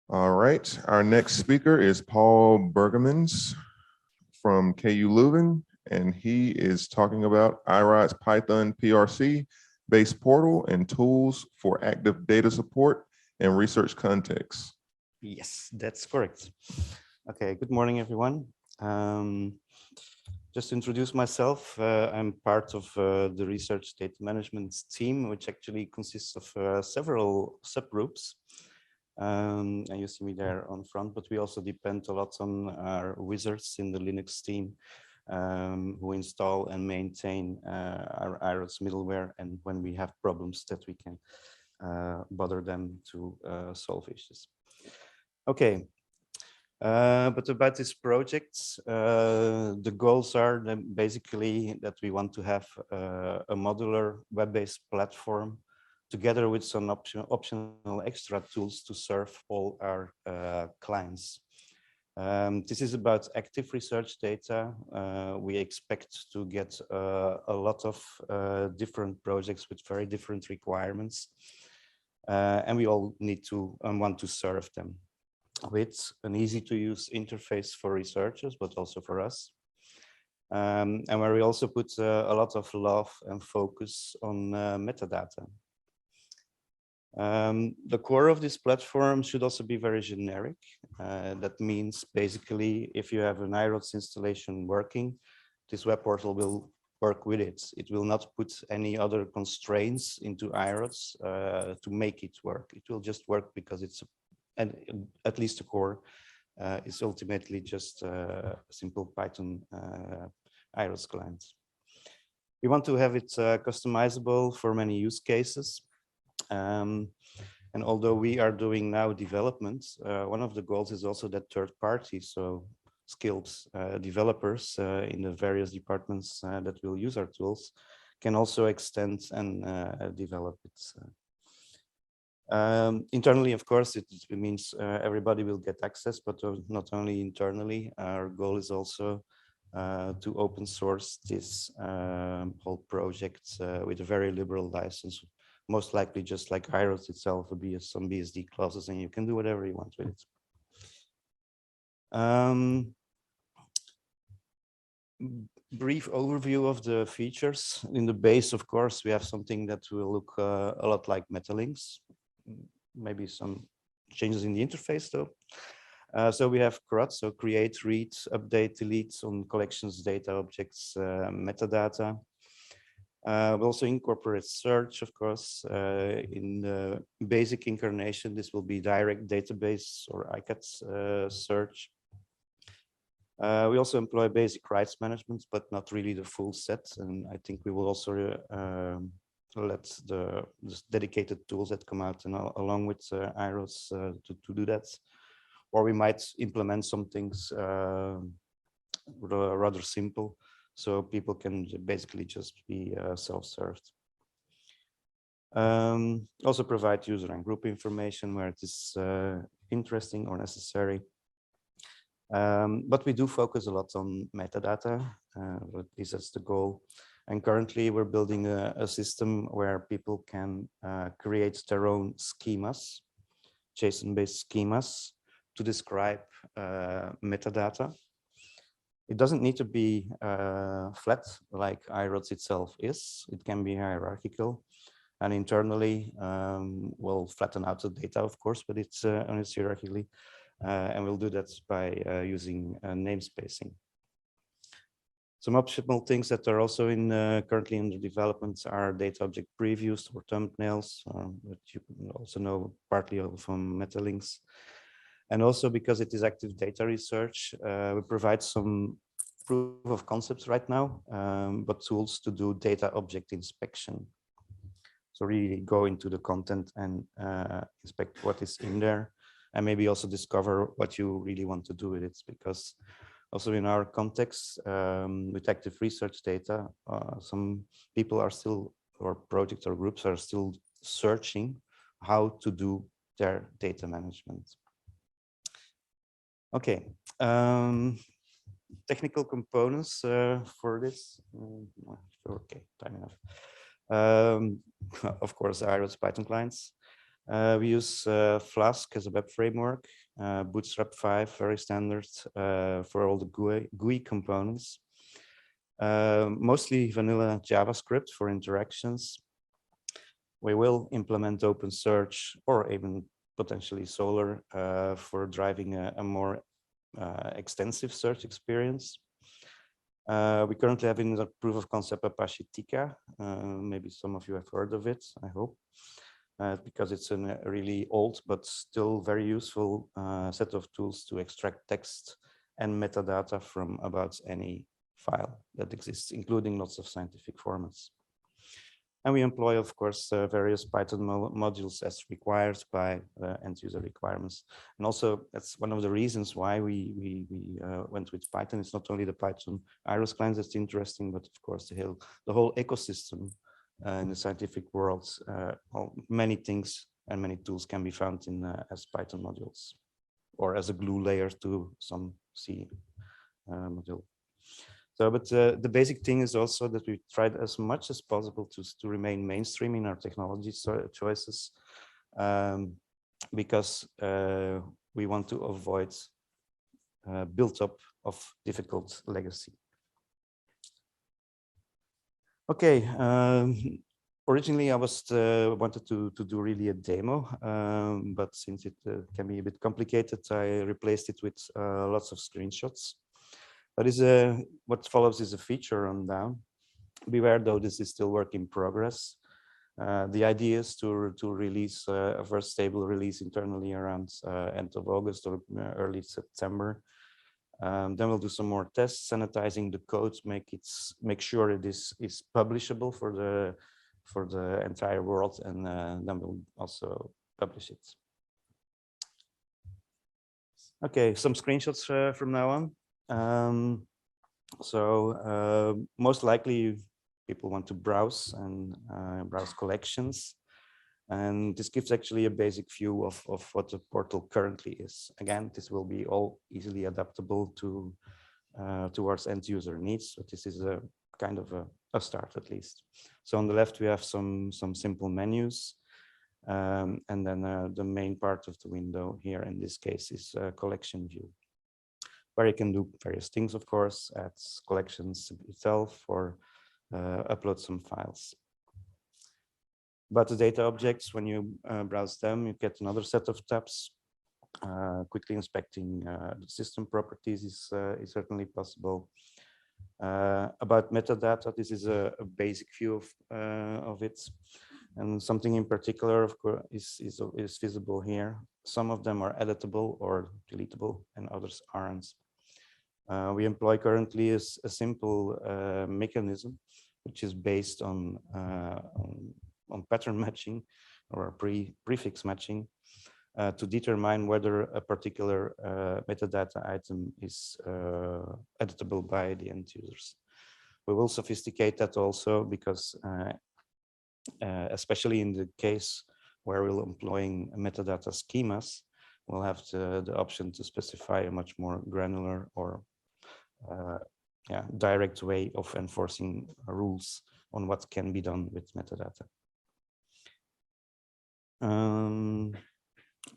All right, our next speaker is Paul Bergermans from KU Leuven, and he is talking about iRODS Python PRC based portal and tools for active data support and research contexts. Yes, that's correct. Okay, good morning, everyone. Just to introduce myself, I'm part of the research data management team, which actually consists of several subgroups. And you see me there on front, but we also depend a lot on our wizards in the Linux team who install and maintain our iRODS middleware, and when we have problems that we can bother them to solve issues. Okay, but about this project, the goals are basically that we want to have a modular web-based platform together with some optional extra tools to serve all our clients. This is about active research data. We expect to get a lot of different projects with very different requirements. And we all need to want to serve them with an easy to use interface for researchers, but also for us. And where we also put a lot of love and focus on metadata. The core of this platform should also be very generic. That means basically if you have an iRODS installation working, this web portal will work with it. It will not put any other constraints into iRODS to make it work. It will just work because it's, and at least the core is ultimately just a simple Python iRODS client. We want to have it customizable for many use cases. And although we are doing now development, one of the goals is also that third parties, so skilled developers in the various departments that will use our tools, can also extend and develop it. Internally, of course, it means everybody will get access, but not only internally. Our goal is also to open source this whole project with a very liberal license, most likely just like iRODS itself will be some BSD clauses, and you can do whatever you want with it. Brief overview of the features. In the base, of course, we have something that will look a lot like metalinks. Maybe some changes in the interface though. So we have CRUD, so create, read, update, delete on collections, data, objects, metadata. We also incorporate search, of course. In the basic incarnation, this will be direct database or ICAT search. We also employ basic rights management, but not really the full set. And I think we will also let the dedicated tools that come out and along with iRODS to do that. Or we might implement some things rather simple, so people can basically just be self-served. Also provide user and group information where it is interesting or necessary. But we do focus a lot on metadata, at least that's the goal. And currently we're building a system where people can create their own schemas, JSON-based schemas to describe metadata. It doesn't need to be flat like iRODS itself is. It can be hierarchical. And internally, we'll flatten out the data, of course, but it's hierarchically. And we'll do that by using namespacing. Some optional things that are also in currently under development are data object previews or thumbnails, that you can also know partly from metalinks. And also because it is active data research, we provide some proof of concepts right now, but tools to do data object inspection. So really go into the content and inspect what is in there, and maybe also discover what you really want to do with it, because also in our context with active research data, some people are still, or projects or groups are still searching how to do their data management. Okay, technical components for this. Okay, time enough. Of course, iRODS Python clients. We use Flask as a web framework, Bootstrap 5, very standard for all the GUI components. Mostly vanilla JavaScript for interactions. We will implement OpenSearch or even potentially Solr for driving a more extensive search experience. We currently have in the proof of concept Apache Tika. Maybe some of you have heard of it, I hope, because it's a really old but still very useful set of tools to extract text and metadata from about any file that exists, including lots of scientific formats. And we employ, of course, various Python modules as required by end user requirements. And also, that's one of the reasons why we went with Python. It's not only the Python iRODS client that's interesting, but of course, the whole ecosystem in the scientific world. Many things and many tools can be found in as Python modules or as a glue layer to some C module. So, but the basic thing is also that we tried as much as possible to remain mainstream in our technology choices, because we want to avoid build up of difficult legacy. Okay, originally I was wanted to do really a demo, but since it can be a bit complicated, I replaced it with lots of screenshots. That is what follows is a feature rundown. Beware though, this is still work in progress. The idea is to release a first stable release internally around end of August or early September. Then we'll do some more tests, sanitizing the code, make sure it is publishable for the entire world, and then we'll also publish it. Okay, some screenshots from now on. Most likely people want to browse and browse collections. And this gives actually a basic view of what the portal currently is. Again, this will be all easily adaptable to towards end user needs. But this is a kind of a start at least. So on the left, we have some simple menus. And then the main part of the window here in this case is a collection view, where you can do various things, of course, add collections itself or upload some files. But the data objects, when you browse them, you get another set of tabs. Quickly inspecting the system properties is certainly possible. About metadata, this is a basic view of it. And something in particular, of course, is visible here. Some of them are editable or deletable, and others aren't. We employ currently a simple mechanism, which is based on pattern matching or prefix matching to determine whether a particular metadata item is editable by the end users. We will sophisticate that also because especially in the case where we're employing metadata schemas, we'll have the option to specify a much more granular or direct way of enforcing rules on what can be done with metadata.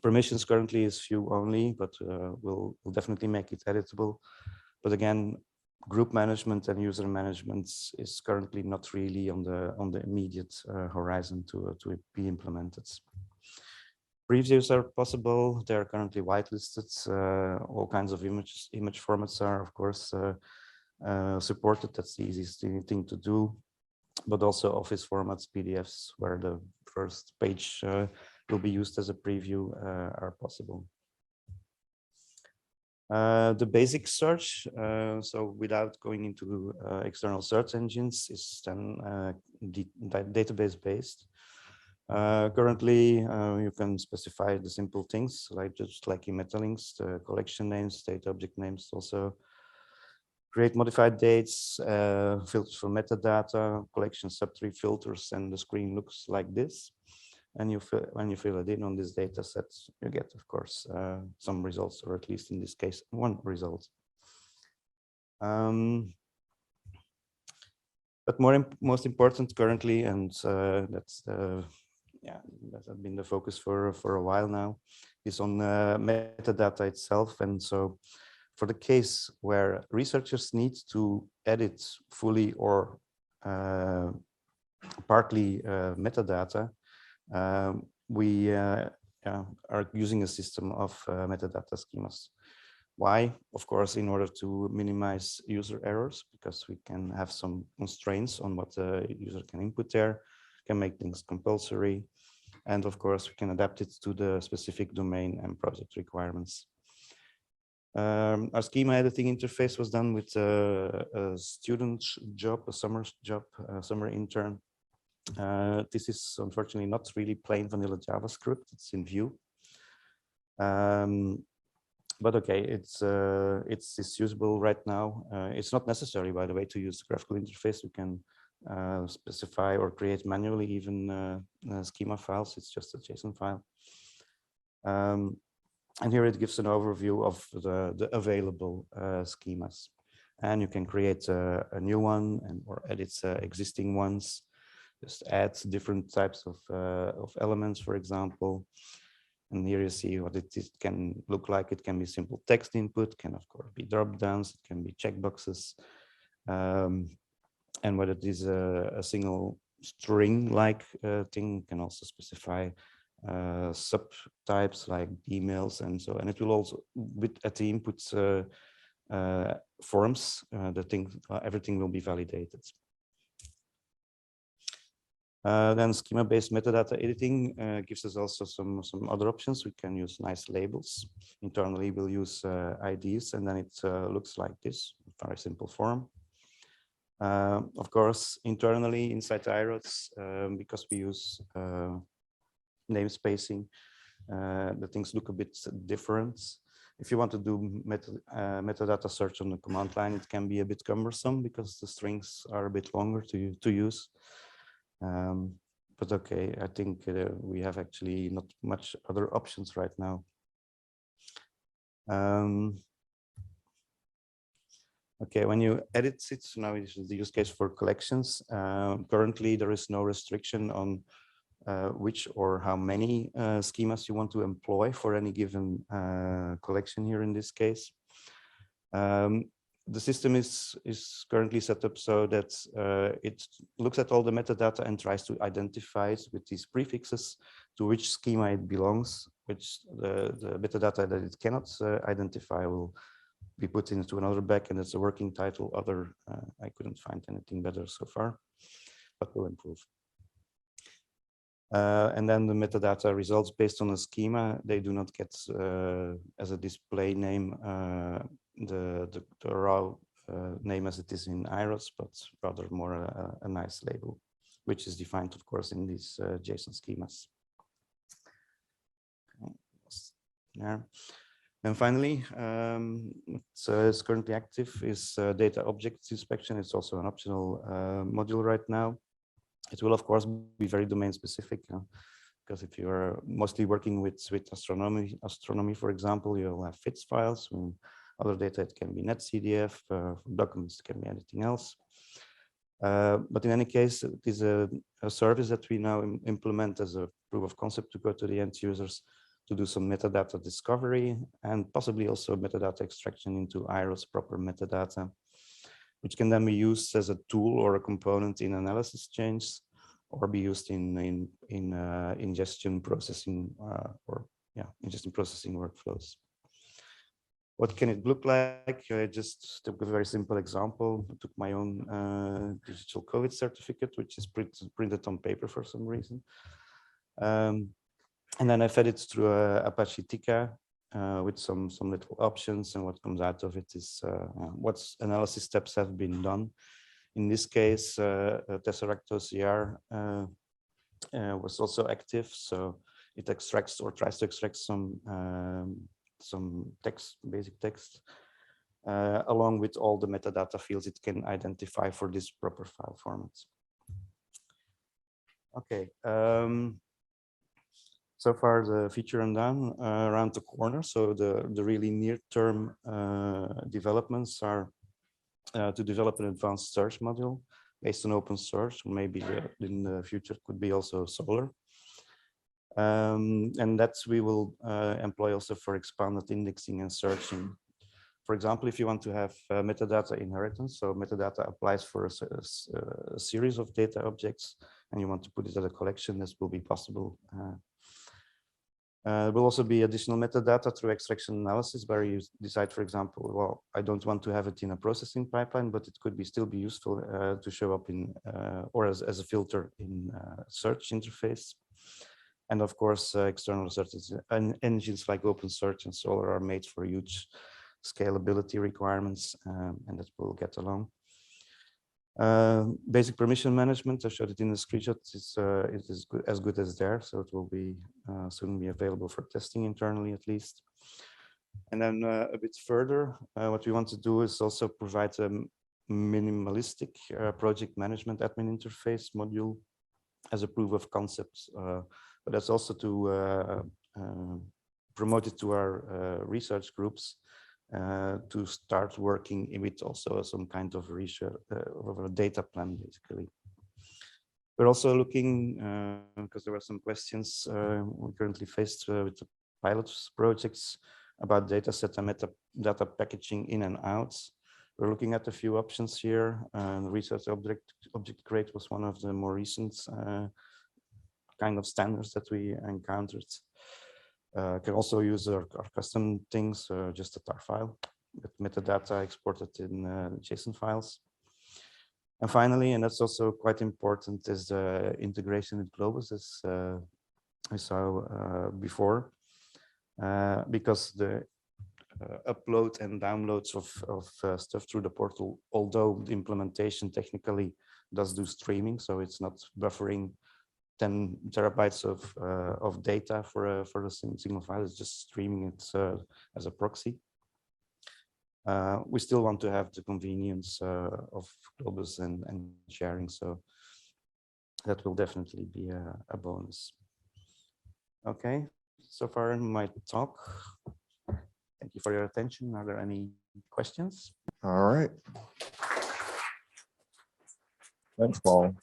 Permissions currently is view only, but we'll definitely make it editable. But again, group management and user management is currently not really on the immediate horizon to be implemented. Previews are possible. They are currently whitelisted. All kinds of image formats are, of course, supported. That's the easiest thing to do. But also Office formats, PDFs, where the first page will be used as a preview are possible. The basic search, so without going into external search engines, is then database based. Currently, you can specify the simple things like just like in metalinks, the collection names, data object names, also create modified dates, filters for metadata, collection subtree filters, and the screen looks like this. And when you fill it in on this data set, you get, of course, some results, or at least in this case, one result. But most important currently, and that's yeah, that has been the focus for a while now, is on metadata itself. And so for the case where researchers need to edit fully or partly metadata, we are using a system of metadata schemas. Why? Of course, in order to minimize user errors, because we can have some constraints on what the user can input there, can make things compulsory. And of course, we can adapt it to the specific domain and project requirements. Our schema editing interface was done with a student job, a summer job, a summer intern. This is unfortunately not really plain vanilla JavaScript, it's in Vue. But okay, it's usable right now. It's not necessary, by the way, to use the graphical interface. We can specify or create manually even schema files. It's just a JSON file. And here it gives an overview of the available schemas. And you can create a new one or edit existing ones. Just add different types of elements, for example. And here you see what it can look like. It can be simple text input, can of course be drop downs, it can be checkboxes. And whether it is a single string-like thing, can also specify subtypes like emails and so. And it will also, at the inputs forms, everything will be validated. Then schema-based metadata editing gives us also some other options. We can use nice labels. Internally, we'll use IDs, and then it looks like this, very simple form. Of course, internally inside iRODS, because we use namespacing, the things look a bit different. If you want to do metadata search on the command line, it can be a bit cumbersome because the strings are a bit longer to use. But okay, I think we have actually not much other options right now. Okay, when you edit it, now is the use case for collections. Currently, there is no restriction on which or how many schemas you want to employ for any given collection here in this case. The system is currently set up so that it looks at all the metadata and tries to identify it with these prefixes to which schema it belongs, which the metadata that it cannot identify will be put into another bucket, and it's a working title. Other, I couldn't find anything better so far, but will improve. And then the metadata results based on a schema, they do not get as a display name the raw name as it is in iRODS, but rather more a nice label, which is defined, of course, in these JSON schemas. Yeah. And finally, it's currently active is data object inspection. It's also an optional module right now. It will, of course, be very domain specific, because if you are mostly working with astronomy, for example, you'll have FITS files. When other data, it can be netcdf, documents, it can be anything else. But in any case, it is a service that we now implement as a proof of concept to go to the end users to do some metadata discovery and possibly also metadata extraction into iRODS proper metadata, which can then be used as a tool or a component in analysis chains, or be used in ingestion processing ingestion processing workflows. What can it look like? I just took a very simple example. I took my own digital COVID certificate, which is printed on paper for some reason. And then I fed it through Apache Tika with some little options, and what comes out of it is what analysis steps have been done. In this case, Tesseract OCR was also active, so it extracts or tries to extract some text, basic text, along with all the metadata fields it can identify for this proper file format. Okay. So far, the feature rundown around the corner. So the really near-term developments are to develop an advanced search module based on open source. Maybe in the future could be also Solr. And that we will employ also for expanded indexing and searching. For example, if you want to have metadata inheritance, so metadata applies for a series of data objects, and you want to put it as a collection, this will be possible. There will also be additional metadata through extraction analysis, where you decide, for example, well, I don't want to have it in a processing pipeline, but it could be still be useful to show up in or as a filter in search interface. And of course, external search engines like OpenSearch and Solr are made for huge scalability requirements, and that will get along. Basic permission management, I showed it in the screenshot, it is as good as there, so it will be soon be available for testing internally at least. And then a bit further, what we want to do is also provide a minimalistic project management admin interface module as a proof of concept, but that's also to promote it to our research groups to start working with also some kind of research of a data plan, basically. We're also looking, because there were some questions we currently faced with the pilot projects about data set and metadata packaging in and out. We're looking at a few options here. Research object crate was one of the more recent kind of standards that we encountered. Can also use our custom things, just a tar file with metadata exported in JSON files. And finally, and that's also quite important, is the integration with Globus, as I saw before, because the upload and downloads of stuff through the portal, although the implementation technically does do streaming, so it's not buffering 10 terabytes of data for a single file, it's just streaming it as a proxy. We still want to have the convenience of Globus and sharing, so that will definitely be a bonus. Okay, so far in my talk. Thank you for your attention. Are there any questions? All right. Thanks, Paul.